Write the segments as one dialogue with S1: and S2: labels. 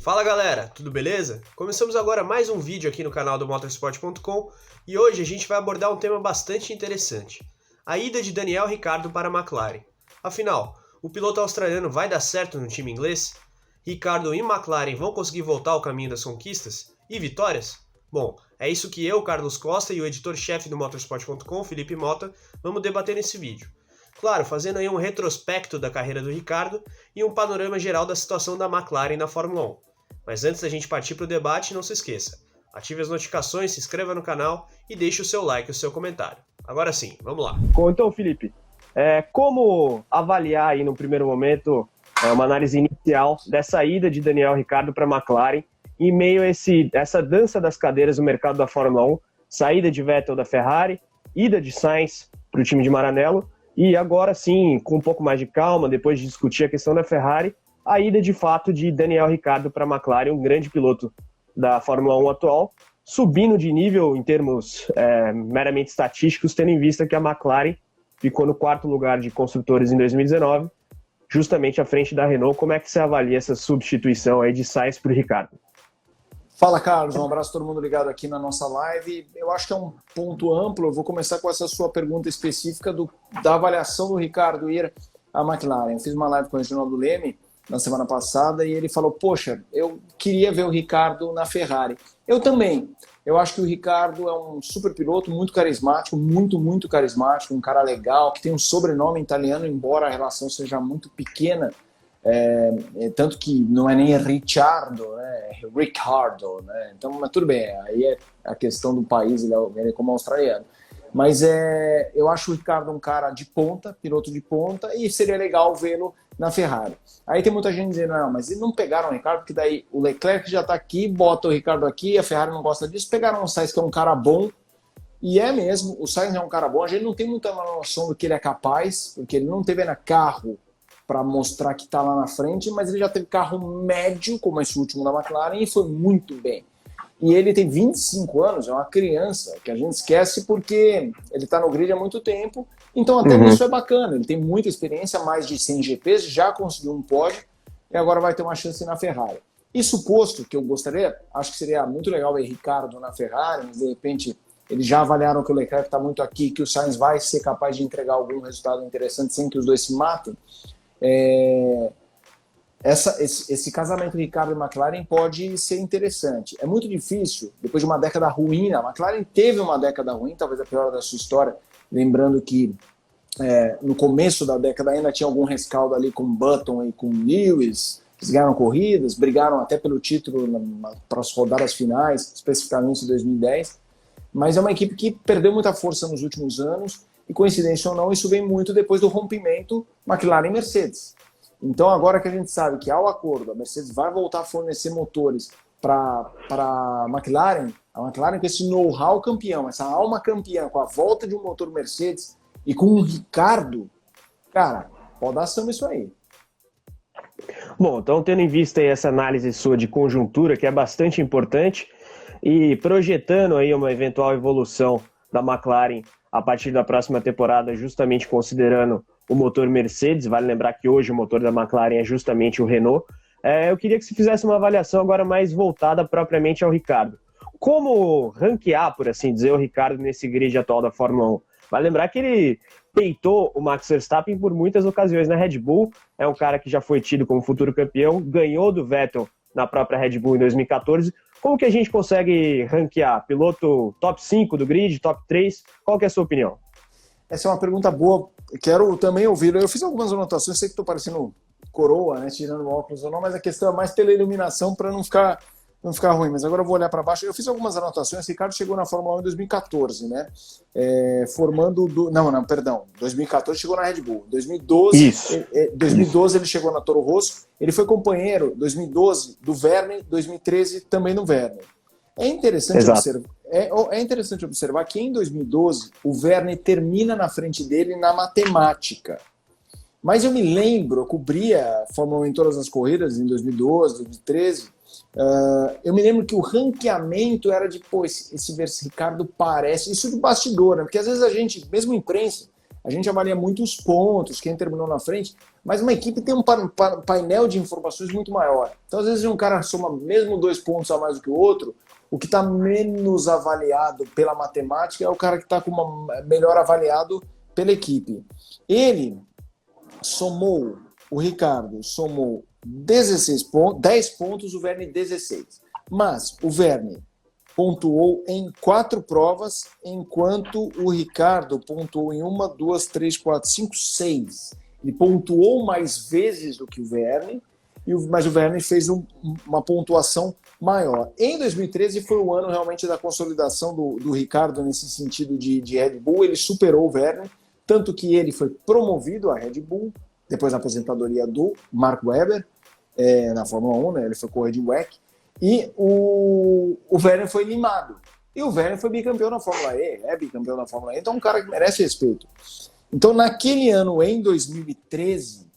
S1: Fala galera, tudo beleza? Começamos agora mais um vídeo aqui no canal do Motorsport.com e hoje a gente vai abordar um tema bastante interessante: a ida de Daniel Ricciardo para a McLaren. Afinal, o piloto australiano vai dar certo no time inglês? Ricciardo e McLaren vão conseguir voltar ao caminho das conquistas e vitórias? Bom, é isso que eu, Carlos Costa, e o editor-chefe do Motorsport.com, Felipe Mota, vamos debater nesse vídeo. Claro, fazendo aí um retrospecto da carreira do Ricciardo e um panorama geral da situação da McLaren na Fórmula 1. Mas antes da gente partir para o debate, não se esqueça, ative as notificações, se inscreva no canal e deixe o seu like e o seu comentário. Agora sim, vamos lá.
S2: Bom, então, Felipe, como avaliar aí no primeiro momento uma análise inicial dessa ida de Daniel Ricciardo para a McLaren em meio a essa dança das cadeiras no mercado da Fórmula 1, saída de Vettel da Ferrari, ida de Sainz para o time de Maranello e agora sim, com um pouco mais de calma, depois de discutir a questão da Ferrari, a ida de fato de Daniel Ricciardo para a McLaren, um grande piloto da Fórmula 1 atual, subindo de nível em termos meramente estatísticos, tendo em vista que a McLaren ficou no quarto lugar de construtores em 2019, justamente à frente da Renault. Como é que você avalia essa substituição aí de Sainz para o Ricciardo?
S3: Fala, Carlos, um abraço a todo mundo ligado aqui na nossa live. Eu acho que é um ponto amplo. Eu vou começar com essa sua pergunta específica da avaliação do Ricciardo ir à McLaren. Eu fiz uma live com o Reginaldo Leme na semana passada e ele falou, poxa, eu queria ver o Ricciardo na Ferrari. Eu também. Eu acho que o Ricciardo é um super piloto, muito carismático, muito carismático, um cara legal, que tem um sobrenome italiano, embora a relação seja muito pequena, tanto que não é nem Ricciardo, né? É Ricciardo, né? Então, mas tudo bem, aí é a questão do país, ele é como australiano. Mas eu acho o Ricciardo um cara de ponta, piloto de ponta, e seria legal vê-lo na Ferrari. Aí tem muita gente dizendo, não, mas eles não pegaram o Ricciardo, porque daí o Leclerc já está aqui, bota o Ricciardo aqui, a Ferrari não gosta disso, pegaram o Sainz, que é um cara bom, e é mesmo, o Sainz é um cara bom, a gente não tem muita noção do que ele é capaz, porque ele não teve ainda carro para mostrar que está lá na frente, mas ele já teve carro médio, como esse último da McLaren, e foi muito bem. E ele tem 25 anos, é uma criança, que a gente esquece porque ele está no grid há muito tempo, então até isso é bacana. Ele tem muita experiência, mais de 100 GPs, já conseguiu um pódio e agora vai ter uma chance na Ferrari. Isso posto, que eu gostaria, acho que seria muito legal ver Ricciardo na Ferrari, mas de repente eles já avaliaram que o Leclerc está muito aqui, que o Sainz vai ser capaz de entregar algum resultado interessante sem que os dois se matem. Esse casamento Ricciardo e McLaren pode ser interessante. É muito difícil, depois de uma década ruim, a McLaren teve uma década ruim, talvez a pior da sua história, lembrando que no começo da década ainda tinha algum rescaldo ali com Button e com Lewis, eles ganharam corridas, brigaram até pelo título para as rodadas finais, especificamente em 2010, mas é uma equipe que perdeu muita força nos últimos anos, e coincidência ou não, isso vem muito depois do rompimento McLaren e Mercedes. Então, agora que a gente sabe que, ao acordo, a Mercedes vai voltar a fornecer motores para a McLaren com esse know-how campeão, essa alma campeã, com a volta de um motor Mercedes e com um Ricciardo, cara, pode dar samba isso aí.
S2: Bom, então tendo em vista aí essa análise sua de conjuntura, que é bastante importante, e projetando aí uma eventual evolução da McLaren a partir da próxima temporada, justamente considerando o motor Mercedes, vale lembrar que hoje o motor da McLaren é justamente o Renault, eu queria que você fizesse uma avaliação agora mais voltada propriamente ao Ricciardo. Como ranquear, por assim dizer, o Ricciardo nesse grid atual da Fórmula 1? Vale lembrar que ele peitou o Max Verstappen por muitas ocasiões na Red Bull, é um cara que já foi tido como futuro campeão, ganhou do Vettel na própria Red Bull em 2014. Como que a gente consegue ranquear? Piloto top 5 do grid, top 3? Qual que é a sua opinião?
S3: Essa é uma pergunta boa, quero também ouvir. Eu fiz algumas anotações, sei que estou parecendo coroa, né, tirando o óculos ou não, mas a questão é mais pela iluminação para não ficar ruim. Mas agora eu vou olhar para baixo. Eu fiz algumas anotações. Ricardo chegou na Fórmula 1 em 2014, né? 2014 chegou na Red Bull. 2012 ele chegou na Toro Rosso. Ele foi companheiro, 2012, do Verne, 2013 também no Verne. É interessante observar que em 2012 o Verne termina na frente dele na matemática. Mas eu me lembro, eu cobria a Fórmula 1 em todas as corridas, em 2012, 2013, eu me lembro que o ranqueamento era de, esse Ricciardo parece, isso de bastidor, né? Porque às vezes a gente, mesmo imprensa, a gente avalia muito os pontos, quem terminou na frente, mas uma equipe tem um painel de informações muito maior. Então, às vezes, um cara soma mesmo 2 pontos a mais do que o outro, o que está menos avaliado pela matemática é o cara que está com uma melhor avaliado pela equipe. O Ricardo somou 10 pontos, o Verne 16. Mas o Verne pontuou em 4 provas, enquanto o Ricardo pontuou em 1, 2, 3, 4, 5, 6. Ele pontuou mais vezes do que o Verne, mas o Verne fez uma pontuação maior. Em 2013 foi o ano realmente da consolidação do Ricardo nesse sentido de Red Bull. Ele superou o Verne, tanto que ele foi promovido à Red Bull, depois da aposentadoria do Mark Webber, na Fórmula 1, né? Ele foi correr de WEC, e o Verne foi limado. E o Verne foi bicampeão na Fórmula E, bicampeão na Fórmula E, então é um cara que merece respeito. Então, naquele ano, em 2013,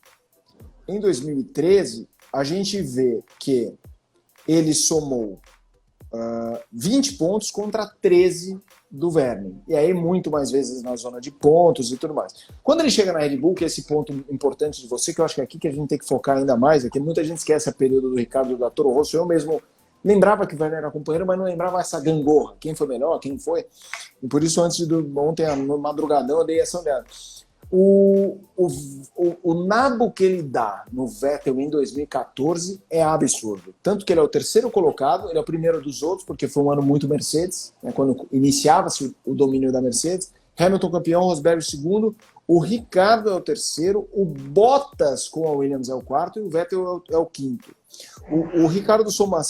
S3: a gente vê que ele somou 20 pontos contra 13 do Verne. E aí, muito mais vezes na zona de pontos e tudo mais. Quando ele chega na Red Bull, que é esse ponto importante de você, que eu acho que é aqui que a gente tem que focar ainda mais, é que muita gente esquece a período do Ricardo da Toro Rosso. Eu mesmo lembrava que o Verne era companheiro, mas não lembrava essa gangorra. Quem foi melhor, quem foi. E por isso, ontem, no madrugadão, eu dei essa olhada. O nabo que ele dá no Vettel em 2014 é absurdo. Tanto que ele é o terceiro colocado, ele é o primeiro dos outros, porque foi um ano muito Mercedes, né, quando iniciava-se o domínio da Mercedes. Hamilton campeão, Rosberg segundo, o Ricardo é o terceiro, o Bottas com a Williams é o quarto e o Vettel é o quinto. O Ricardo soma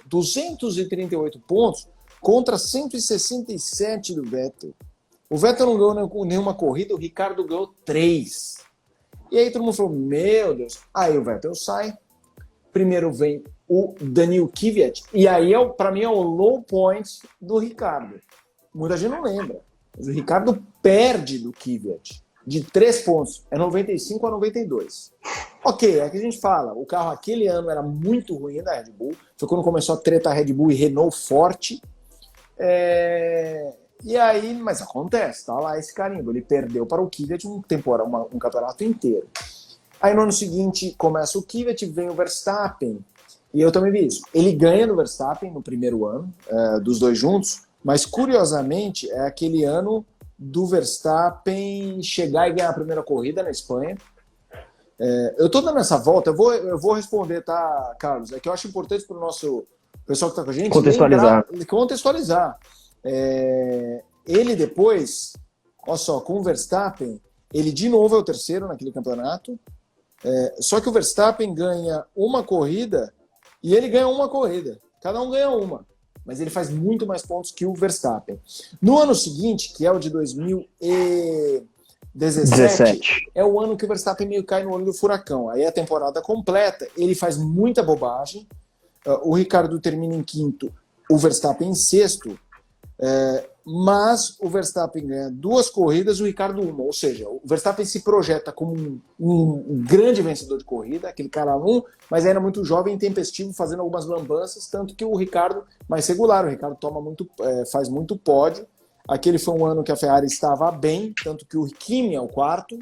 S3: 238 pontos contra 167 do Vettel. O Vettel não ganhou nenhuma corrida, o Ricardo ganhou 3. E aí todo mundo falou, meu Deus. Aí o Vettel sai. Primeiro vem o Daniil Kvyat. E aí, para mim, é o low point do Ricardo. Muita gente não lembra. Mas o Ricardo perde do Kvyat. De 3 pontos. É 95 a 92. Ok, é que a gente fala. O carro aquele ano era muito ruim da Red Bull. Foi quando começou a treta Red Bull e Renault forte. E aí, mas acontece, tá lá esse carimbo. Ele perdeu para o Kvyat um campeonato inteiro. Aí no ano seguinte começa o Kvyat, vem o Verstappen. E eu também vi isso. Ele ganha no Verstappen no primeiro ano, dos dois juntos, mas curiosamente é aquele ano do Verstappen chegar e ganhar a primeira corrida na Espanha. Eu tô dando essa volta, eu vou responder, tá, Carlos? É que eu acho importante para o nosso pessoal que tá com a gente contextualizar. Ele depois, olha só, com o Verstappen, ele de novo é o terceiro naquele campeonato, só que o Verstappen ganha uma corrida e ele ganha uma corrida, cada um ganha uma, mas ele faz muito mais pontos que o Verstappen. No ano seguinte, que é o de 2017, é o ano que o Verstappen meio cai no olho do furacão, aí é a temporada completa, ele faz muita bobagem, o Ricardo termina em quinto, o Verstappen em sexto, mas o Verstappen ganha 2 corridas, o Ricardo uma, ou seja, o Verstappen se projeta como um grande vencedor de corrida, aquele cara mas era muito jovem e intempestivo, fazendo algumas lambanças, tanto que o Ricardo, mais regular, o Ricardo faz muito pódio. Aquele foi um ano que a Ferrari estava bem, tanto que o Kimi é o quarto,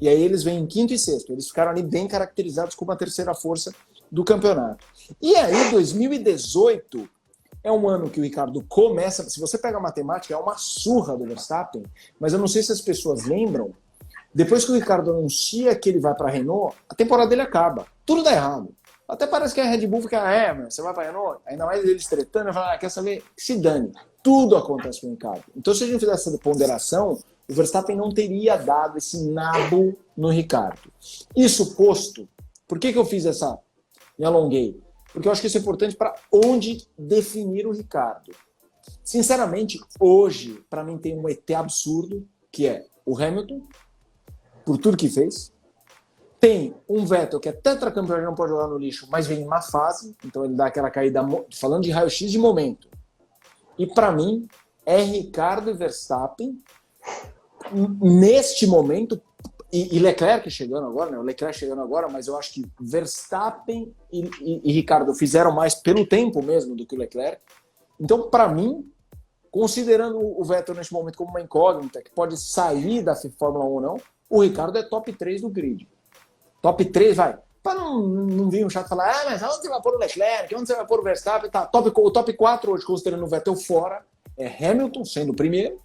S3: e aí eles vêm em quinto e sexto, eles ficaram ali bem caracterizados como a terceira força do campeonato. E aí 2018 é um ano que o Ricardo começa, se você pega a matemática, é uma surra do Verstappen, mas eu não sei se as pessoas lembram, depois que o Ricardo anuncia que ele vai para a Renault, a temporada dele acaba, tudo dá errado. Até parece que a Red Bull fica, você vai para a Renault? Ainda mais eles tretando, eu falo, quer saber? Se dane, tudo acontece com o Ricardo. Então se a gente fizesse essa ponderação, o Verstappen não teria dado esse nabo no Ricardo. Isso posto, por que eu fiz me alonguei? Porque eu acho que isso é importante para onde definir o Ricardo. Sinceramente, hoje, para mim, tem um ET absurdo, que é o Hamilton, por tudo que fez. Tem um Vettel, que é tetracampeão, ele não pode jogar no lixo, mas vem em má fase, então ele dá aquela caída, falando de raio-x de momento. E para mim, é Ricardo e Verstappen, neste momento, e Leclerc chegando agora, né? O Leclerc chegando agora, mas eu acho que Verstappen e Ricardo fizeram mais pelo tempo mesmo do que o Leclerc. Então, para mim, considerando o Vettel neste momento como uma incógnita, que pode sair da Fórmula 1 ou não, O Ricardo é top 3 do grid. Top 3, vai. Para não vir um chato falar, mas onde você vai pôr o Leclerc? Onde você vai pôr o Verstappen? Tá. O top 4 hoje, considerando o Vettel fora, é Hamilton sendo o primeiro,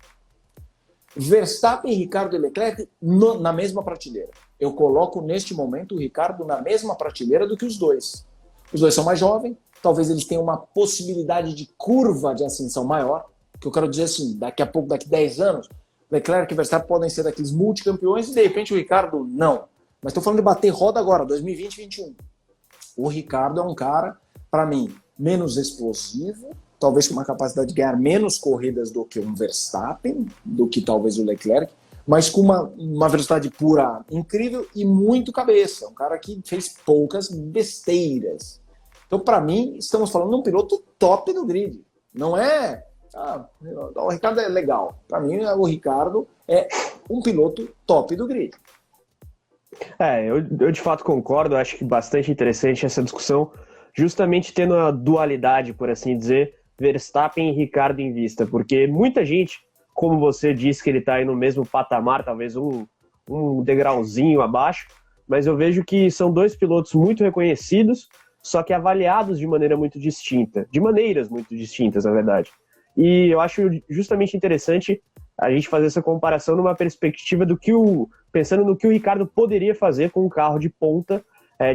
S3: Verstappen, Ricardo e Leclerc na mesma prateleira. Eu coloco neste momento o Ricardo na mesma prateleira do que os dois. Os dois são mais jovens, talvez eles tenham uma possibilidade de curva de ascensão maior, que eu quero dizer assim, daqui a pouco, daqui a 10 anos, Leclerc e Verstappen podem ser daqueles multicampeões e de repente o Ricardo não. Mas estou falando de bater roda agora, 2020 e 2021. O Ricardo é um cara, para mim, menos explosivo, talvez com uma capacidade de ganhar menos corridas do que um Verstappen, do que talvez o Leclerc, mas com uma velocidade pura incrível e muito cabeça. Um cara que fez poucas besteiras. Então, para mim, estamos falando de um piloto top do grid. Não é... o Ricardo é legal. Para mim, o Ricardo é um piloto top do grid.
S2: Eu de fato concordo, acho que bastante interessante essa discussão, justamente tendo a dualidade, por assim dizer, Verstappen e Ricardo em vista, porque muita gente, como você disse que ele está aí no mesmo patamar, talvez um degrauzinho abaixo, mas eu vejo que são dois pilotos muito reconhecidos, só que avaliados de maneira muito distinta, de maneiras muito distintas, na verdade. E eu acho justamente interessante a gente fazer essa comparação numa perspectiva do que pensando no que o Ricardo poderia fazer com um carro de ponta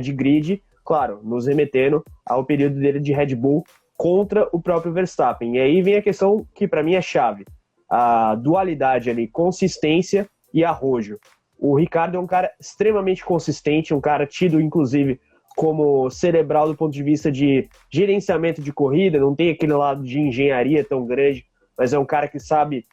S2: de grid, claro, nos remetendo ao período dele de Red Bull contra o próprio Verstappen. E aí vem a questão que para mim é chave, a dualidade ali, consistência e arrojo. O Ricardo é um cara extremamente consistente, um cara tido inclusive como cerebral do ponto de vista de gerenciamento de corrida, não tem aquele lado de engenharia tão grande, mas é um cara que sabe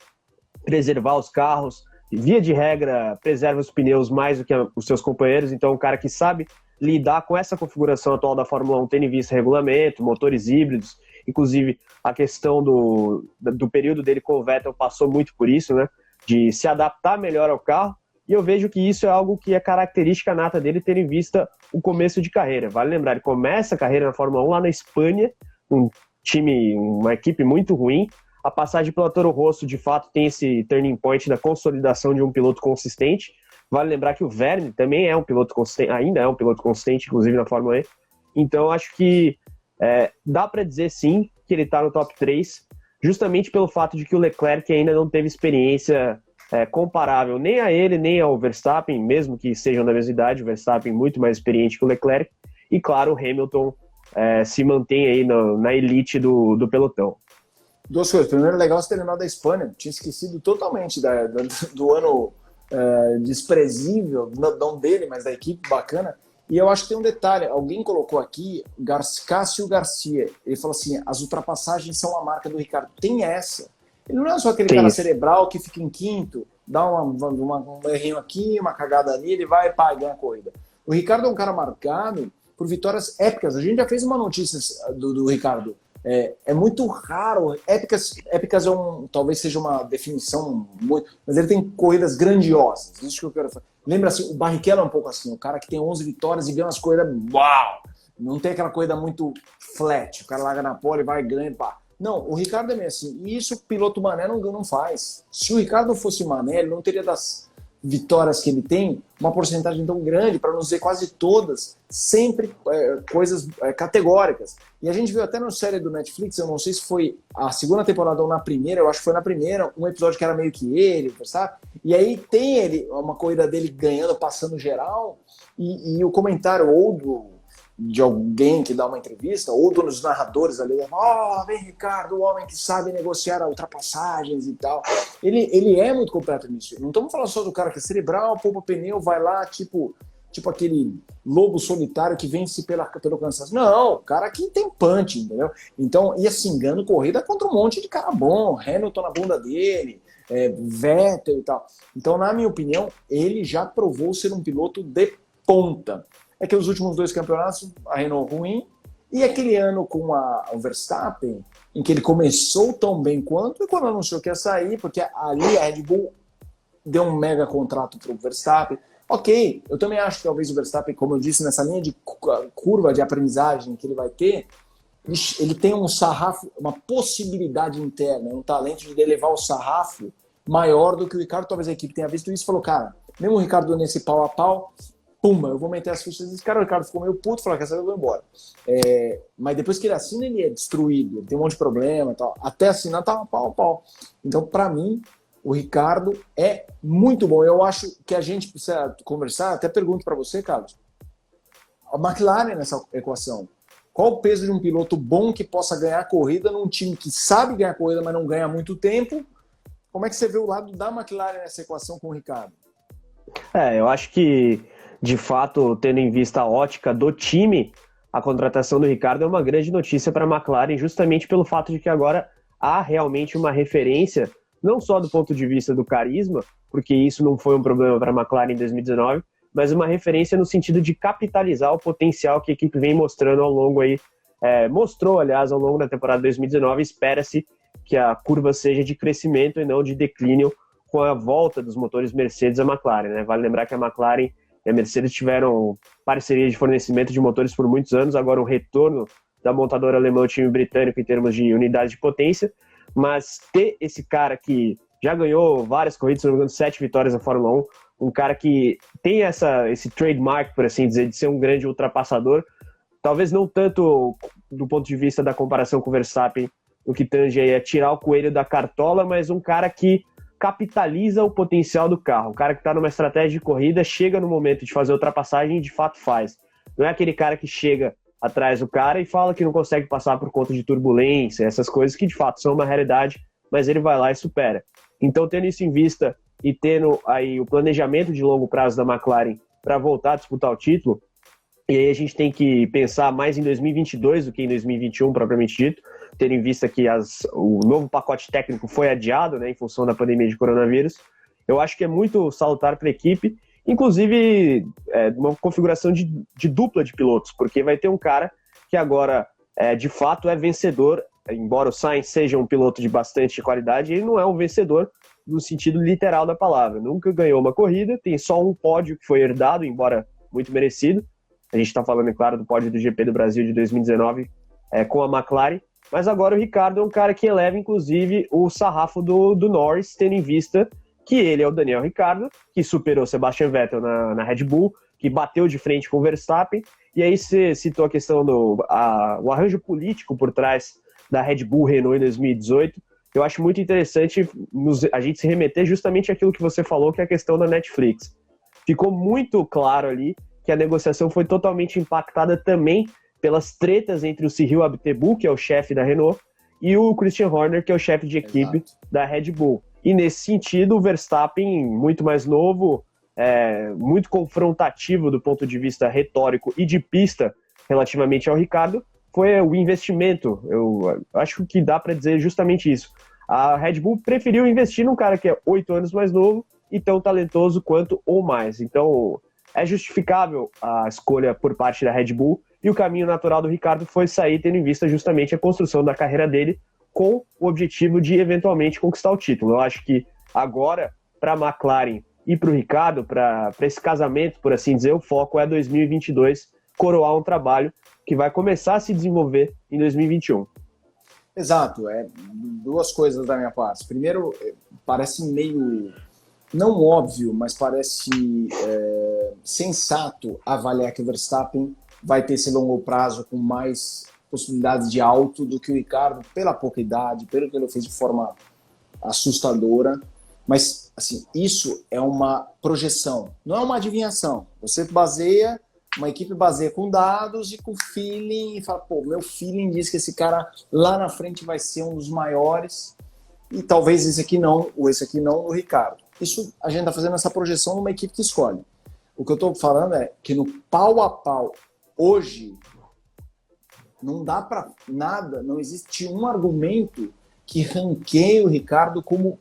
S2: preservar os carros, via de regra preserva os pneus mais do que os seus companheiros, então é um cara que sabe lidar com essa configuração atual da Fórmula 1, tendo em vista regulamento, motores híbridos, inclusive a questão do período dele com o Vettel passou muito por isso, né, de se adaptar melhor ao carro, e eu vejo que isso é algo que é característica nata dele, ter em vista o começo de carreira. Vale lembrar, ele começa a carreira na Fórmula 1 lá na Espanha, uma equipe muito ruim. A passagem pela Toro Rosso, de fato, tem esse turning point da consolidação de um piloto consistente. Vale lembrar que o Vergne também é um piloto consistente, ainda é um piloto consistente, inclusive na Fórmula E. Então, acho que dá para dizer, sim, que ele está no top 3, justamente pelo fato de que o Leclerc ainda não teve experiência comparável nem a ele, nem ao Verstappen, mesmo que sejam da mesma idade, o Verstappen muito mais experiente que o Leclerc. E, claro, o Hamilton se mantém aí na elite do pelotão.
S3: Duas coisas. Primeiro, legal você ter lembrado da Espanha. Tinha esquecido totalmente do ano desprezível, não dele, mas da equipe bacana. E eu acho que tem um detalhe. Alguém colocou aqui, Cássio Garcia. Ele falou assim, as ultrapassagens são a marca do Ricardo. Tem essa. Ele não é só aquele cara cerebral que fica em quinto, dá um errinho aqui, uma cagada ali, ele vai e ganha a corrida. O Ricardo é um cara marcado por vitórias épicas. A gente já fez uma notícia do Ricardo. É muito raro. Épicas talvez seja uma definição muito, mas ele tem corridas grandiosas. Isso que eu quero falar. Lembra assim, o Barrichello é um pouco assim, o cara que tem 11 vitórias e ganha umas corridas, uau! Não tem aquela corrida muito flat, o cara larga na pole, vai, ganha, pá. Não, o Ricardo é meio assim, e isso o piloto Mané não faz. Se o Ricardo fosse Mané, ele não teria das vitórias que ele tem, uma porcentagem tão grande, para não dizer quase todas, sempre coisas categóricas. E a gente viu até na série do Netflix, eu não sei se foi a segunda temporada ou na primeira, eu acho que foi na primeira, um episódio que era meio que ele, sabe? E aí tem uma corrida dele ganhando, passando geral, e o comentário de alguém que dá uma entrevista, ou dos narradores ali, vem Ricardo, o homem que sabe negociar ultrapassagens e tal. Ele é muito completo nisso. Não estamos falando só do cara que é cerebral, poupa pneu, vai lá, tipo aquele lobo solitário que vence pelo cansaço. Não, o cara que tem punch, entendeu? Então, ia se engano, corrida contra um monte de cara bom, Hamilton na bunda dele, Vettel e tal. Então, na minha opinião, ele já provou ser um piloto de ponta. É que os últimos 2 campeonatos, a Renault ruim, e aquele ano com o Verstappen, em que ele começou tão bem quanto, e quando anunciou que ia sair, porque ali a Red Bull deu um mega contrato para o Verstappen. Ok, eu também acho que talvez o Verstappen, como eu disse, nessa linha de curva de aprendizagem que ele vai ter, ele tem um sarrafo, uma possibilidade interna, um talento de elevar o sarrafo maior do que o Ricardo. Talvez a equipe tenha visto isso e falou, cara, mesmo o Ricardo nesse pau a pau, pum, eu vou meter as fichas desse cara. O Ricardo ficou meio puto, falou que essa eu vou embora. Mas depois que ele assina, ele é destruído, ele tem um monte de problema e tal. Até assinar, tá pau a pau. Então, para mim, o Ricardo é muito bom. Eu acho que a gente precisa conversar, até pergunto para você, Carlos, a McLaren nessa equação. Qual o peso de um piloto bom que possa ganhar corrida num time que sabe ganhar corrida, mas não ganha há muito tempo? Como é que você vê o lado da McLaren nessa equação com o Ricardo?
S2: Eu acho que, de fato, tendo em vista a ótica do time, a contratação do Ricardo é uma grande notícia para a McLaren, justamente pelo fato de que agora há realmente uma referência, não só do ponto de vista do carisma, porque isso não foi um problema para a McLaren em 2019, mas uma referência no sentido de capitalizar o potencial que a equipe vem mostrando ao longo aí, mostrou, aliás, ao longo da temporada 2019. Espera-se que a curva seja de crescimento e não de declínio com a volta dos motores Mercedes à McLaren, né? Vale lembrar que a McLaren e a Mercedes tiveram parceria de fornecimento de motores por muitos anos, agora o retorno da montadora alemã ao time britânico em termos de unidade de potência, mas ter esse cara que já ganhou várias corridas, se não me engano, 7 vitórias na Fórmula 1, um cara que tem esse trademark, por assim dizer, de ser um grande ultrapassador, talvez não tanto do ponto de vista da comparação com o Verstappen, no que tange aí é tirar o coelho da cartola, mas um cara que capitaliza o potencial do carro, um cara que está numa estratégia de corrida, chega no momento de fazer a ultrapassagem e de fato faz. Não é aquele cara que chega atrás do cara e fala que não consegue passar por conta de turbulência, essas coisas que de fato são uma realidade, mas ele vai lá e supera. Então, tendo isso em vista e tendo aí o planejamento de longo prazo da McLaren para voltar a disputar o título, e aí a gente tem que pensar mais em 2022 do que em 2021, propriamente dito, tendo em vista que o novo pacote técnico foi adiado, né, em função da pandemia de coronavírus. Eu acho que é muito salutar para a equipe, inclusive uma configuração de dupla de pilotos, porque vai ter um cara que agora, de fato, é vencedor, embora o Sainz seja um piloto de bastante qualidade, ele não é um vencedor no sentido literal da palavra. Nunca ganhou uma corrida, tem só um pódio que foi herdado, embora muito merecido. A gente está falando, é claro, do pódio do GP do Brasil de 2019 com a McLaren, mas agora o Ricardo é um cara que eleva, inclusive, o sarrafo do Norris, tendo em vista que ele é o Daniel Ricciardo, que superou Sebastian Vettel na Red Bull, que bateu de frente com o Verstappen, e aí você citou a questão o arranjo político por trás da Red Bull Renault em 2018. Eu acho muito interessante a gente se remeter justamente àquilo que você falou, que é a questão da Netflix. Ficou muito claro ali que a negociação foi totalmente impactada também pelas tretas entre o Cyril Abiteboul, que é o chefe da Renault, e o Christian Horner, que é o chefe de equipe
S3: Exato.
S2: da Red Bull. E nesse sentido, o Verstappen, muito mais novo, muito confrontativo do ponto de vista retórico e de pista relativamente ao Ricardo, foi o investimento. Eu acho que dá para dizer justamente isso. A Red Bull preferiu investir num cara que é 8 anos mais novo e tão talentoso quanto ou mais. Então, é justificável a escolha por parte da Red Bull, e o caminho natural do Ricardo foi sair tendo em vista justamente a construção da carreira dele com o objetivo de eventualmente conquistar o título. Eu acho que agora, para a McLaren e para o Ricardo, para esse casamento, por assim dizer, o foco é 2022, coroar um trabalho que vai começar a se desenvolver em 2021.
S3: Exato, duas coisas da minha parte. Primeiro, parece meio, não óbvio, mas parece sensato avaliar que o Verstappen vai ter esse longo prazo com mais possibilidades de alto do que o Ricardo, pela pouca idade, pelo que ele fez de forma assustadora. Mas, assim, isso é uma projeção, não é uma adivinhação. Você baseia, uma equipe baseia com dados e com feeling, e fala, pô, meu feeling diz que esse cara lá na frente vai ser um dos maiores, e talvez esse aqui não, ou esse aqui não, o Ricardo. Isso a gente está fazendo essa projeção numa equipe que escolhe. O que eu estou falando é que no pau a pau, hoje, não dá para nada, não existe um argumento que ranqueie o Ricardo como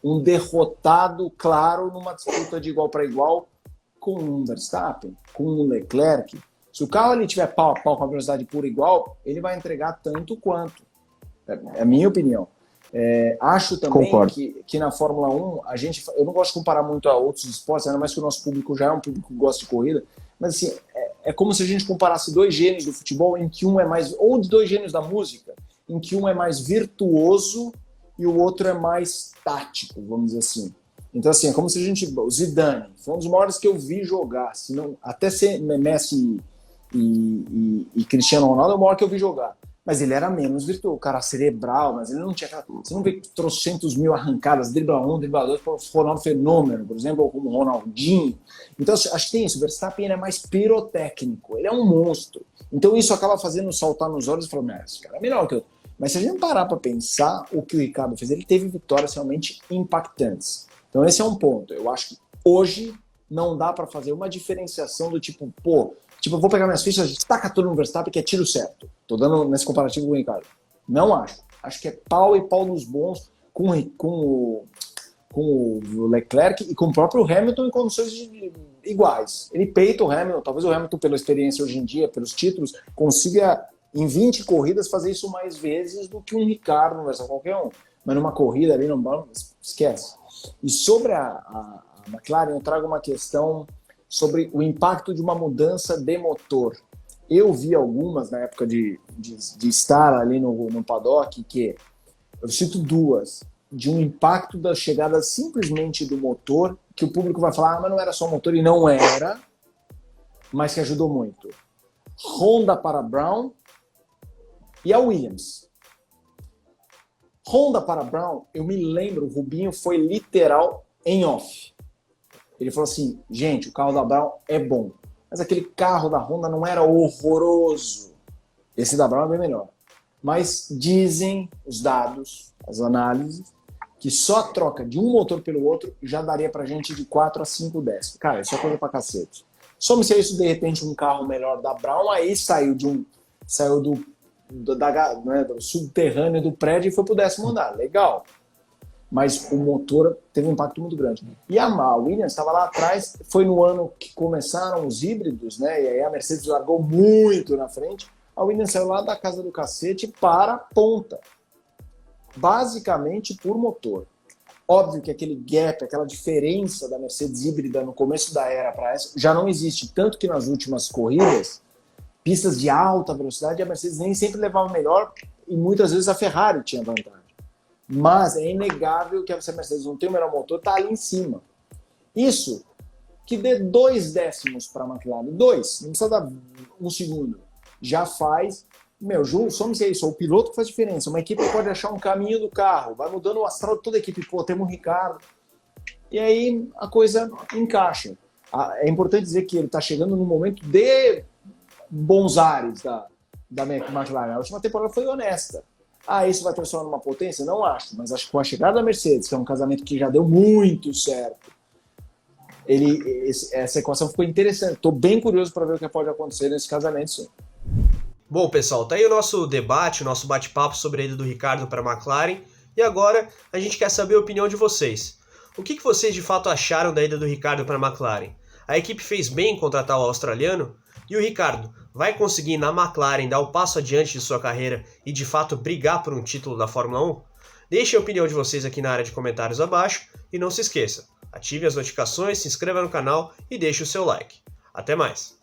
S3: um derrotado claro numa disputa de igual para igual com um Verstappen, com um Leclerc. Se o carro ele tiver pau a pau com a velocidade pura igual, ele vai entregar tanto quanto. É a minha opinião. Acho também que na Fórmula 1, eu não gosto de comparar muito a outros esportes, ainda mais que o nosso público já é um público que gosta de corrida, mas assim, é como se a gente comparasse dois gênios do futebol, em que um é mais, ou de dois gênios da música, em que um é mais virtuoso e o outro é mais tático, vamos dizer assim. Então, assim, é como se a gente... O Zidane foi um dos maiores que eu vi jogar. Se não, até ser Messi e Cristiano Ronaldo é o maior que eu vi jogar. Mas ele era menos virtuoso, o cara cerebral, mas ele não tinha aquela... Você não vê trocentos mil arrancadas, dribla 1, dribla 2, o Ronaldo Fenômeno, por exemplo, ou como o Ronaldinho. Então, acho que tem isso. O Verstappen é mais pirotécnico, ele é um monstro. Então, isso acaba fazendo saltar nos olhos e falar, esse cara é melhor que eu. Mas se a gente parar para pensar o que o Ricardo fez, ele teve vitórias realmente impactantes. Então, esse é um ponto. Eu acho que hoje não dá para fazer uma diferenciação do tipo, eu vou pegar minhas fichas, destaca tudo no Verstappen que é tiro certo. Tô dando nesse comparativo com o Ricardo. Não acho. Acho que é pau e pau nos bons com o Leclerc e com o próprio Hamilton em condições iguais. Ele peita o Hamilton, talvez o Hamilton, pela experiência hoje em dia, pelos títulos, consiga em 20 corridas fazer isso mais vezes do que um Ricardo, não vai ser qualquer um. Mas numa corrida ali, não esquece. E sobre a McLaren, eu trago uma questão sobre o impacto de uma mudança de motor. Eu vi algumas na época de estar ali no paddock, que eu cito duas, de um impacto da chegada simplesmente do motor, que o público vai falar, mas não era só o motor, e não era, mas que ajudou muito. Honda para Brown e a Williams. Honda para Brown, eu me lembro, o Rubinho foi literal em off. Ele falou assim, gente, o carro da Brown é bom, mas aquele carro da Honda não era horroroso. Esse da Brown é bem melhor. Mas dizem os dados, as análises, que só a troca de um motor pelo outro já daria pra gente de 4 a 5 décimos. Cara, isso é coisa pra cacete. Some-se a isso, de repente, um carro melhor da Brown, aí saiu do subterrâneo do prédio e foi pro 10º andar. Legal. Mas o motor teve um impacto muito grande. E a Williams estava lá atrás, foi no ano que começaram os híbridos, né? E aí a Mercedes largou muito na frente. A Williams saiu lá da casa do cacete para a ponta. Basicamente por motor. Óbvio que aquele gap, aquela diferença da Mercedes híbrida no começo da era para essa, já não existe. Tanto que nas últimas corridas, pistas de alta velocidade, a Mercedes nem sempre levava melhor e muitas vezes a Ferrari tinha vantagem. Mas é inegável que a Mercedes não tem o melhor motor, está ali em cima. Isso que dê 2 décimos para a McLaren. 2, não precisa dar 1 segundo. Já faz. Some-se isso. O piloto faz diferença. Uma equipe pode achar um caminho do carro, vai mudando o astral de toda a equipe. Temos um Ricardo. E aí a coisa encaixa. É importante dizer que ele está chegando num momento de bons ares da McLaren. A última temporada foi honesta. Isso vai transformar numa potência? Não acho, mas acho que com a chegada da Mercedes, que é um casamento que já deu muito certo, essa equação ficou interessante. Estou bem curioso para ver o que pode acontecer nesse casamento, sim.
S1: Bom, pessoal, tá aí o nosso debate, o nosso bate-papo sobre a ida do Ricardo para a McLaren, e agora a gente quer saber a opinião de vocês. O que vocês de fato acharam da ida do Ricardo para a McLaren? A equipe fez bem em contratar o australiano? E o Ricardo vai conseguir na McLaren dar o passo adiante de sua carreira e de fato brigar por um título da Fórmula 1? Deixem a opinião de vocês aqui na área de comentários abaixo e não se esqueça, ative as notificações, se inscreva no canal e deixe o seu like. Até mais!